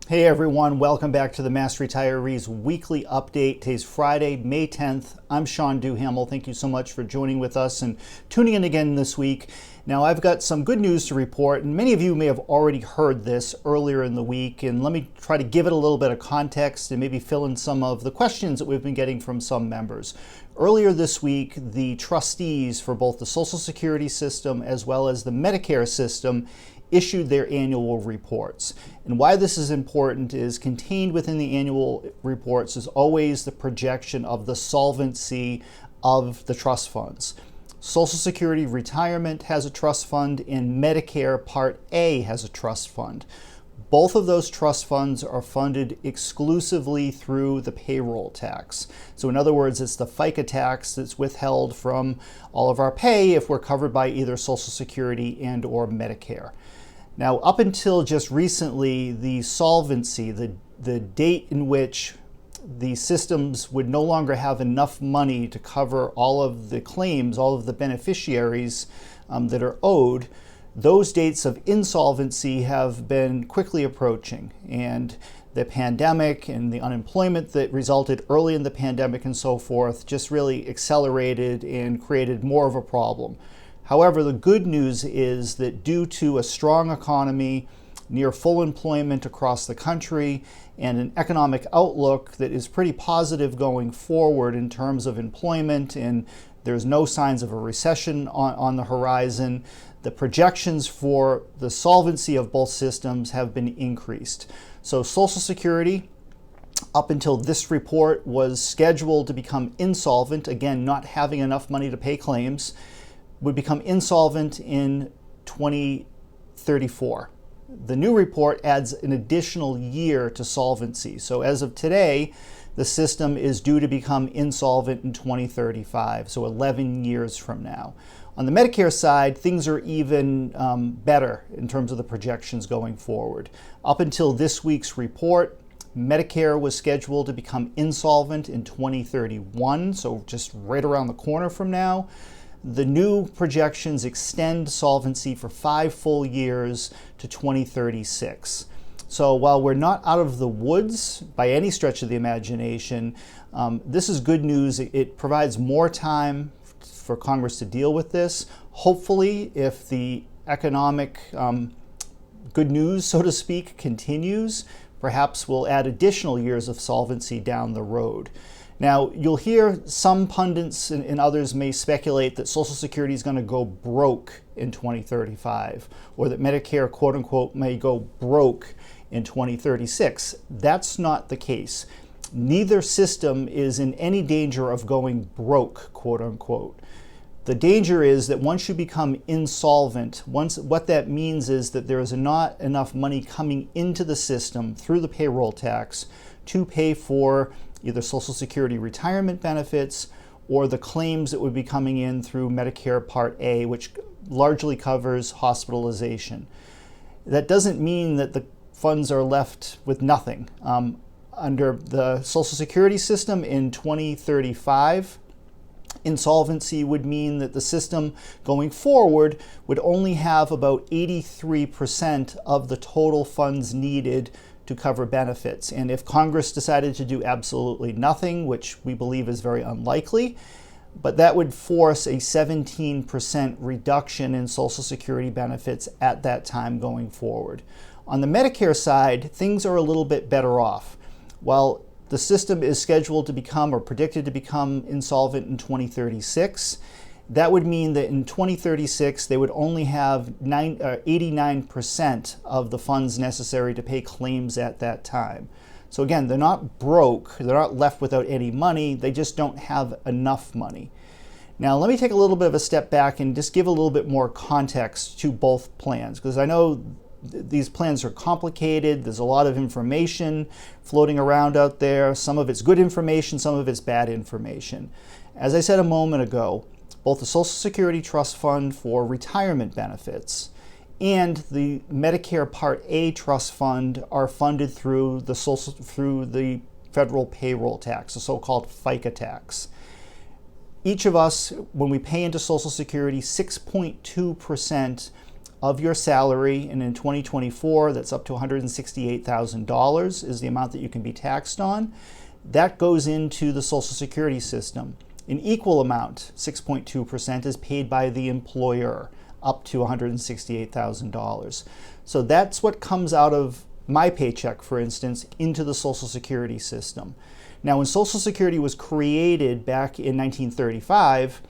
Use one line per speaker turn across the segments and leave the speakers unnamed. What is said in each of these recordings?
Hey everyone, welcome back to the Mass Retirees Weekly Update. Today's Friday, May 10th. I'm Sean Duhamel. Thank you so much for joining with us and tuning in again this week. Now, I've got some good news to report, and many of you may have already heard this earlier in the week, and let me try to give it a little bit of context and maybe fill in some of the questions that we've been getting from some members. Earlier this week, the trustees for both the Social Security system as well as the Medicare system issued their annual reports. And why this is important is contained within the annual reports is always the projection of the solvency of the trust funds. Social Security Retirement has a trust fund and Medicare Part A has a trust fund. Both of those trust funds are funded exclusively through the payroll tax. So in other words, it's the FICA tax that's withheld from all of our pay if we're covered by either Social Security and or Medicare. Now, up until just recently, the solvency, the date in which the systems would no longer have enough money to cover all of the claims, all of the beneficiaries that are owed, those dates of insolvency have been quickly approaching. And the pandemic and the unemployment that resulted early in the pandemic and so forth just really accelerated and created more of a problem. However, the good news is that due to a strong economy, near full employment across the country, and an economic outlook that is pretty positive going forward in terms of employment, and there's no signs of a recession on the horizon, the projections for the solvency of both systems have been increased. So Social Security, up until this report, was scheduled to become insolvent, again, not having enough money to pay claims, would become insolvent in 2034. The new report adds an additional year to solvency. So as of today, the system is due to become insolvent in 2035, so 11 years from now. On the Medicare side, things are even better in terms of the projections going forward. Up until this week's report, Medicare was scheduled to become insolvent in 2031, so just right around the corner from now. The new projections extend solvency for 5 full years to 2036. So while we're not out of the woods by any stretch of the imagination, this is good news. It provides more time for Congress to deal with this. Hopefully, if the economic good news, so to speak, continues, perhaps we'll add additional years of solvency down the road. Now, you'll hear some pundits and others may speculate that Social Security is going to go broke in 2035, or that Medicare, quote unquote, may go broke in 2036. That's not the case. Neither system is in any danger of going broke, quote unquote. The danger is that once you become insolvent, what that means is that there is not enough money coming into the system through the payroll tax to pay for either Social Security retirement benefits or the claims that would be coming in through Medicare Part A, which largely covers hospitalization. That doesn't mean that the funds are left with nothing. Under the Social Security system in 2035, insolvency would mean that the system going forward would only have about 83% of the total funds needed to cover benefits. And if Congress decided to do absolutely nothing, which we believe is very unlikely, but that would force a 17% reduction in Social Security benefits at that time going forward. On the Medicare side, things are a little bit better off. While the system is scheduled to become or predicted to become insolvent in 2036, that would mean that in 2036, they would only have 89% of the funds necessary to pay claims at that time. So again, they're not broke, they're not left without any money, they just don't have enough money. Now, let me take a little bit of a step back and just give a little bit more context to both plans, because I know these plans are complicated. There's a lot of information floating around out there. Some of it's good information, some of it's bad information. As I said a moment ago, both the Social Security Trust Fund for retirement benefits and the Medicare Part A Trust Fund are funded through the federal payroll tax, the so-called FICA tax. Each of us, when we pay into Social Security, 6.2% of your salary, and in 2024, that's up to $168,000 is the amount that you can be taxed on. That goes into the Social Security system. An equal amount, 6.2%, is paid by the employer, up to $168,000. So that's what comes out of my paycheck, for instance, into the Social Security system. Now, when Social Security was created back in 1935,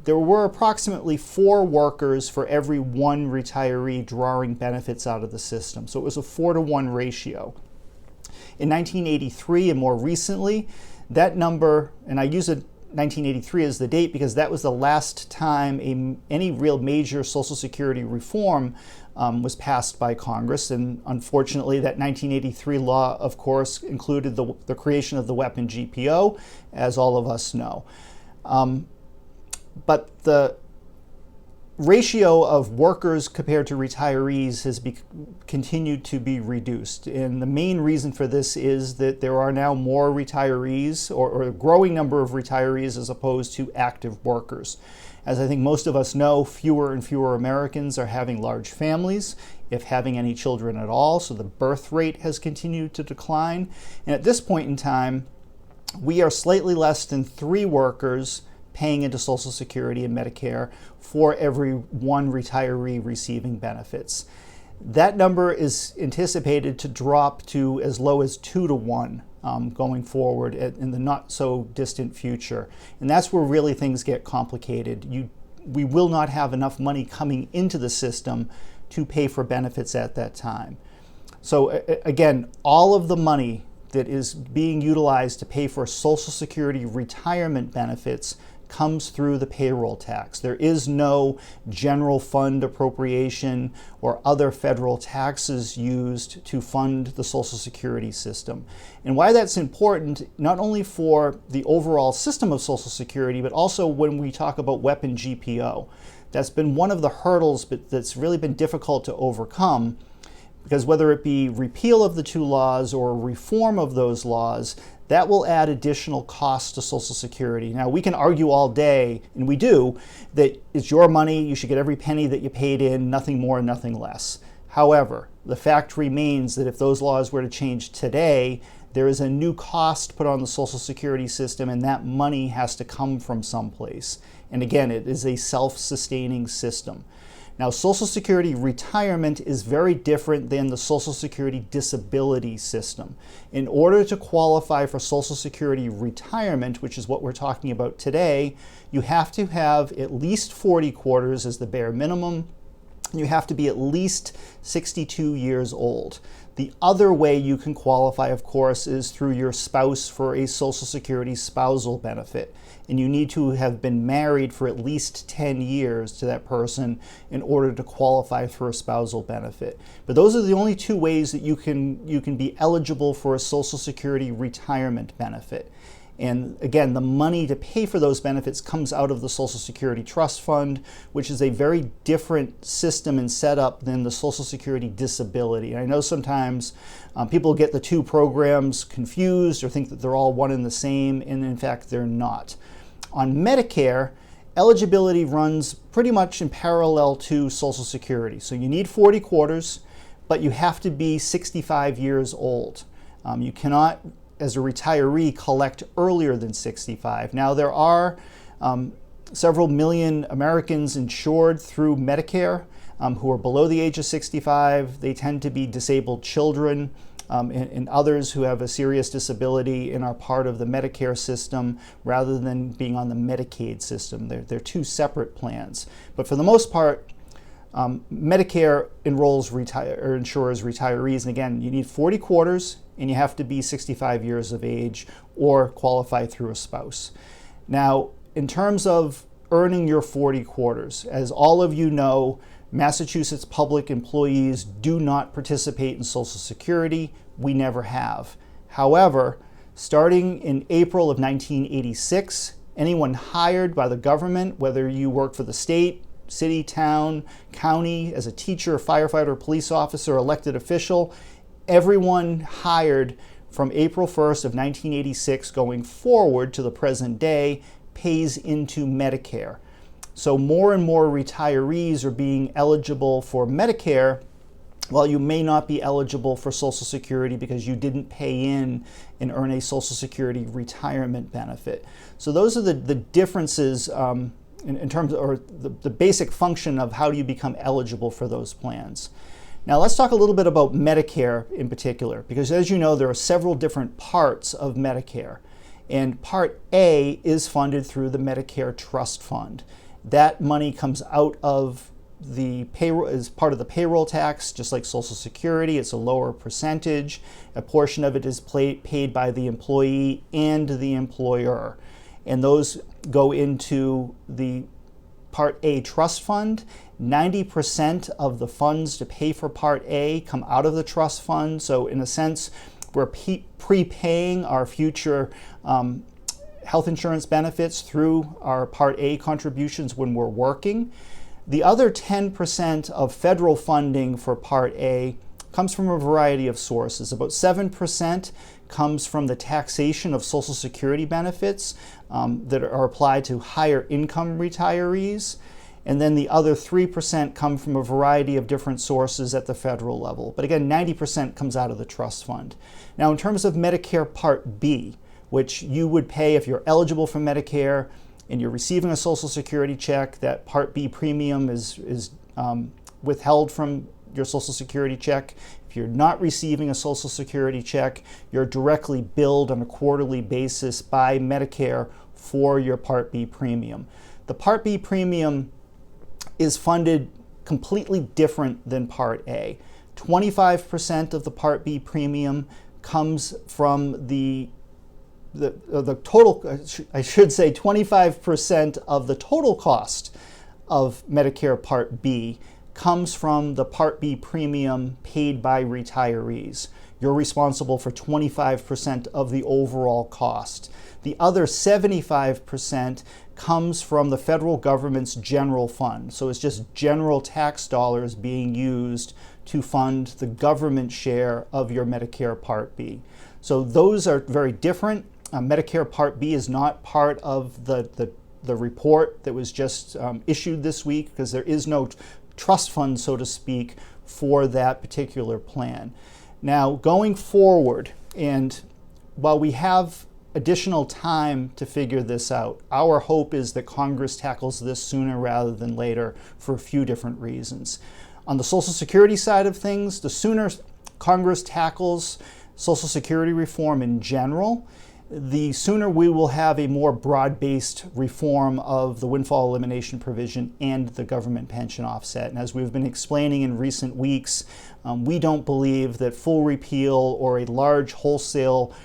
there were approximately 4 workers for every 1 retiree drawing benefits out of the system. So it was a 4-to-1 ratio. In 1983 and more recently, that number, and I use 1983 as the date because that was the last time any real major Social Security reform was passed by Congress. And unfortunately, that 1983 law, of course, included the creation of the weapon GPO, as all of us know. But the ratio of workers compared to retirees has continued to be reduced. And the main reason for this is that there are now more retirees, or a growing number of retirees, as opposed to active workers. As I think most of us know, fewer and fewer Americans are having large families, if having any children at all, so the birth rate has continued to decline. And at this point in time, we are slightly less than 3 workers paying into Social Security and Medicare for every 1 retiree receiving benefits. That number is anticipated to drop to as low as 2-to-1 going forward in the not so distant future. And that's where really things get complicated. We will not have enough money coming into the system to pay for benefits at that time. So again, all of the money that is being utilized to pay for Social Security retirement benefits comes through the payroll tax. There is no general fund appropriation or other federal taxes used to fund the Social Security system. And why that's important, not only for the overall system of Social Security, but also when we talk about weapon GPO. That's been one of the hurdles that's really been difficult to overcome, because whether it be repeal of the 2 laws or reform of those laws, that will add additional costs to Social Security. Now, we can argue all day, and we do, that it's your money, you should get every penny that you paid in, nothing more, nothing less. However, the fact remains that if those laws were to change today, there is a new cost put on the Social Security system, and that money has to come from someplace. And again, it is a self-sustaining system. Now, Social Security retirement is very different than the Social Security disability system. In order to qualify for Social Security retirement, which is what we're talking about today, you have to have at least 40 quarters as the bare minimum. You have to be at least 62 years old. The other way you can qualify, of course, is through your spouse for a Social Security spousal benefit. And you need to have been married for at least 10 years to that person in order to qualify for a spousal benefit. But those are the only 2 ways that you can be eligible for a Social Security retirement benefit. And again, the money to pay for those benefits comes out of the Social Security Trust Fund, which is a very different system and setup than the Social Security disability. And I know sometimes people get the 2 programs confused or think that they're all one and the same, and in fact, they're not. On Medicare, eligibility runs pretty much in parallel to Social Security. So you need 40 quarters, but you have to be 65 years old. You cannot, as a retiree, collect earlier than 65. Now, there are several million Americans insured through Medicare who are below the age of 65. They tend to be disabled children and others who have a serious disability and are part of the Medicare system rather than being on the Medicaid system. They're 2 separate plans. But for the most part, Medicare insures retirees. And again, you need 40 quarters and you have to be 65 years of age or qualify through a spouse. Now, in terms of earning your 40 quarters, as all of you know, Massachusetts public employees do not participate in Social Security. We never have. However, starting in April of 1986, anyone hired by the government, whether you work for the state, city, town, county, as a teacher, firefighter, police officer, elected official, everyone hired from April 1st of 1986 going forward to the present day pays into Medicare. So more and more retirees are being eligible for Medicare, while you may not be eligible for Social Security because you didn't pay in and earn a Social Security retirement benefit. So those are the differences in terms of, or the basic function of how do you become eligible for those plans. Now let's talk a little bit about Medicare in particular, because as you know, there are several different parts of Medicare. And Part A is funded through the Medicare Trust Fund. That money comes out of the payroll, is part of the payroll tax, just like Social Security. It's a lower percentage. A portion of it is paid by the employee and the employer. And those go into the Part A trust fund. 90% of the funds to pay for Part A come out of the trust fund. So in a sense, we're prepaying our future health insurance benefits through our Part A contributions when we're working. The other 10% of federal funding for Part A comes from a variety of sources. About 7% comes from the taxation of Social Security benefits that are applied to higher income retirees. And then the other 3% come from a variety of different sources at the federal level. But again, 90% comes out of the trust fund. Now, in terms of Medicare Part B, which you would pay if you're eligible for Medicare and you're receiving a Social Security check, that Part B premium is withheld from your Social Security check. If you're not receiving a Social Security check, you're directly billed on a quarterly basis by Medicare for your Part B premium. The Part B premium is funded completely different than Part A. 25% of the Part B premium comes from the total, I should say 25% of the total cost of Medicare Part B comes from the Part B premium paid by retirees. You're responsible for 25% of the overall cost. The other 75% comes from the federal government's general fund. So it's just general tax dollars being used to fund the government share of your Medicare Part B. So those are very different. Medicare Part B is not part of the report that was just issued this week because there is no trust fund, so to speak, for that particular plan. Now, going forward, and while we have additional time to figure this out, our hope is that Congress tackles this sooner rather than later for a few different reasons. On the Social Security side of things, the sooner Congress tackles Social Security reform in general, the sooner we will have a more broad-based reform of the windfall elimination provision and the government pension offset. And as we've been explaining in recent weeks, we don't believe that full repeal or a large wholesale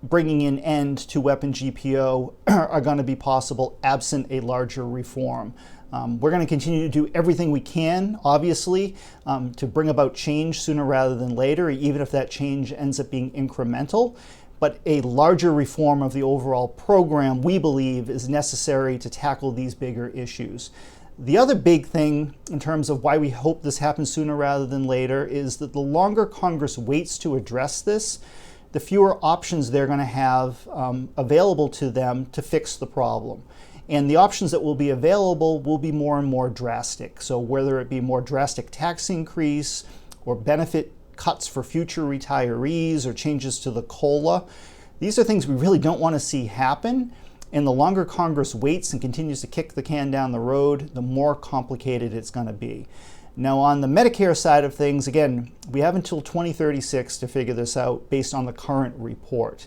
bringing an end to weapon GPO are going to be possible absent a larger reform. We're going to continue to do everything we can, obviously, to bring about change sooner rather than later, even if that change ends up being incremental. But a larger reform of the overall program, we believe, is necessary to tackle these bigger issues. The other big thing in terms of why we hope this happens sooner rather than later is that the longer Congress waits to address this, the fewer options they're going to have available to them to fix the problem. And the options that will be available will be more and more drastic. So whether it be more drastic tax increase or benefit cuts for future retirees or changes to the COLA, these are things we really don't want to see happen. And the longer Congress waits and continues to kick the can down the road, the more complicated it's going to be. Now, on the Medicare side of things, again, we have until 2036 to figure this out based on the current report.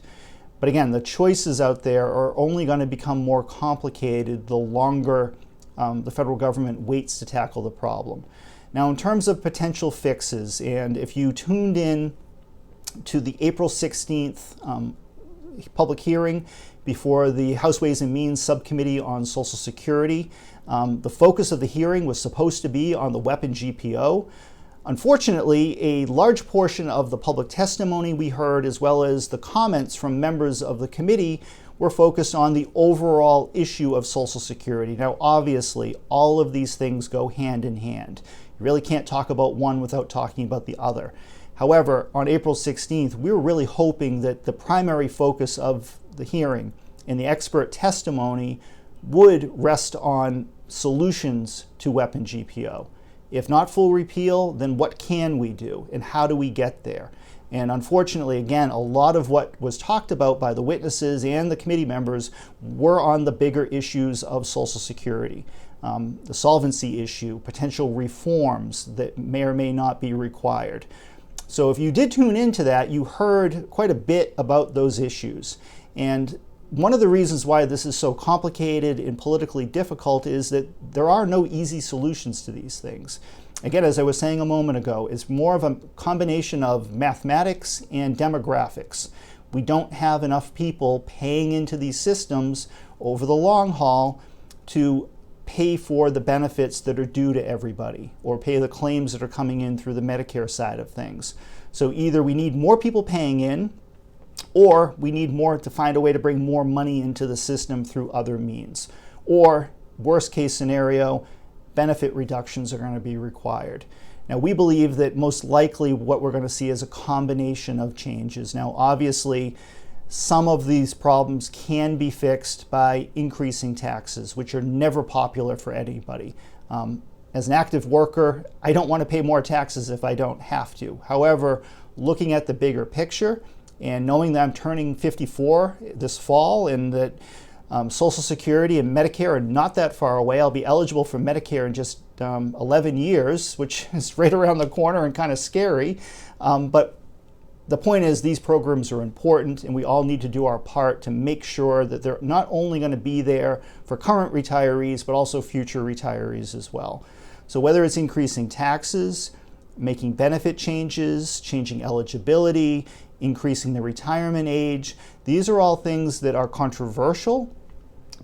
But again, the choices out there are only going to become more complicated the longer the federal government waits to tackle the problem. Now, in terms of potential fixes, and if you tuned in to the April 16th public hearing before the House Ways and Means Subcommittee on Social Security, the focus of the hearing was supposed to be on the weapon GPO. Unfortunately, a large portion of the public testimony we heard, as well as the comments from members of the committee, were focused on the overall issue of Social Security. Now, obviously, all of these things go hand in hand. You really can't talk about one without talking about the other. However, on April 16th, we were really hoping that the primary focus of the hearing and the expert testimony would rest on solutions to weapon GPO. If not full repeal, then what can we do and how do we get there? And unfortunately, again, a lot of what was talked about by the witnesses and the committee members were on the bigger issues of Social Security, the solvency issue, potential reforms that may or may not be required. So if you did tune into that, you heard quite a bit about those issues. And one of the reasons why this is so complicated and politically difficult is that there are no easy solutions to these things. Again, as I was saying a moment ago, it's more of a combination of mathematics and demographics. We don't have enough people paying into these systems over the long haul to pay for the benefits that are due to everybody or pay the claims that are coming in through the Medicare side of things. So either we need more people paying in, or we need more to find a way to bring more money into the system through other means. Or, worst case scenario, benefit reductions are going to be required. Now, we believe that most likely what we're going to see is a combination of changes. Now, obviously, some of these problems can be fixed by increasing taxes, which are never popular for anybody. As an active worker, I don't want to pay more taxes if I don't have to. However, looking at the bigger picture and knowing that I'm turning 54 this fall and that Social Security and Medicare are not that far away. I'll be eligible for Medicare in just 11 years, which is right around the corner and kind of scary. But the point is these programs are important and we all need to do our part to make sure that they're not only going to be there for current retirees, but also future retirees as well. So whether it's increasing taxes, making benefit changes, changing eligibility, increasing the retirement age, these are all things that are controversial.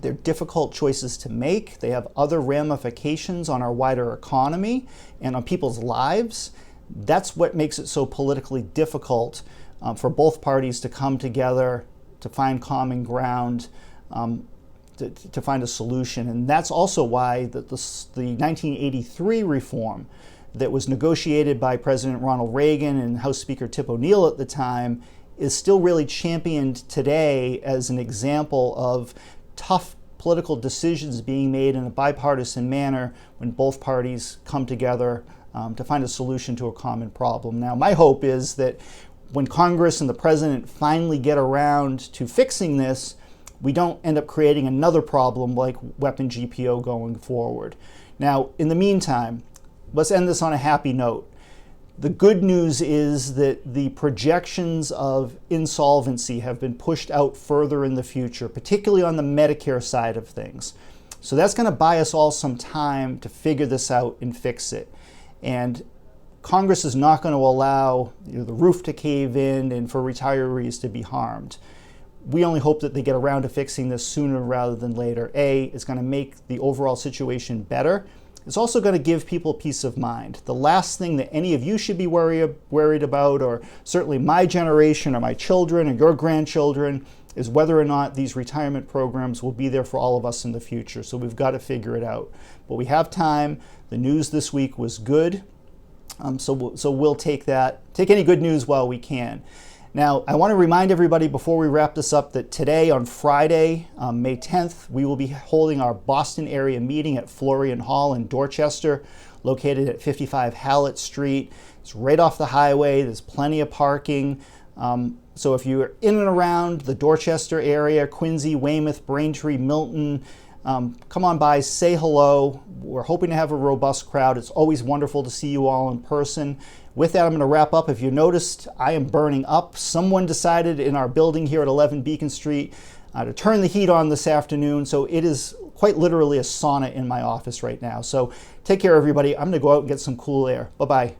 They're difficult choices to make. They have other ramifications on our wider economy and on people's lives. That's what makes it so politically difficult for both parties to come together, to find common ground, to find a solution. And that's also why the 1983 reform that was negotiated by President Ronald Reagan and House Speaker Tip O'Neill at the time is still really championed today as an example of tough political decisions being made in a bipartisan manner when both parties come together to find a solution to a common problem. Now, my hope is that when Congress and the President finally get around to fixing this, we don't end up creating another problem like weapon GPO going forward. Now, in the meantime, let's end this on a happy note. The good news is that the projections of insolvency have been pushed out further in the future, particularly on the Medicare side of things. So that's going to buy us all some time to figure this out and fix it. And Congress is not going to allow the roof to cave in and for retirees to be harmed. We only hope that they get around to fixing this sooner rather than later. A, it's going to make the overall situation better. It's also going to give people peace of mind. The last thing that any of you should be worried about, or certainly my generation or my children or your grandchildren, is whether or not these retirement programs will be there for all of us in the future. So we've got to figure it out. But we have time. The news this week was good. So we'll take any good news while we can. Now, I want to remind everybody before we wrap this up that today, on Friday, May 10th, we will be holding our Boston area meeting at Florian Hall in Dorchester, located at 55 Hallett Street. It's right off the highway. There's plenty of parking. So if you're in and around the Dorchester area, Quincy, Weymouth, Braintree, Milton, come on by, say hello. We're hoping to have a robust crowd. It's always wonderful to see you all in person. With that, I'm going to wrap up. If you noticed, I am burning up. Someone decided in our building here at 11 Beacon Street to turn the heat on this afternoon. So it is quite literally a sauna in my office right now. So take care, everybody. I'm going to go out and get some cool air. Bye-bye.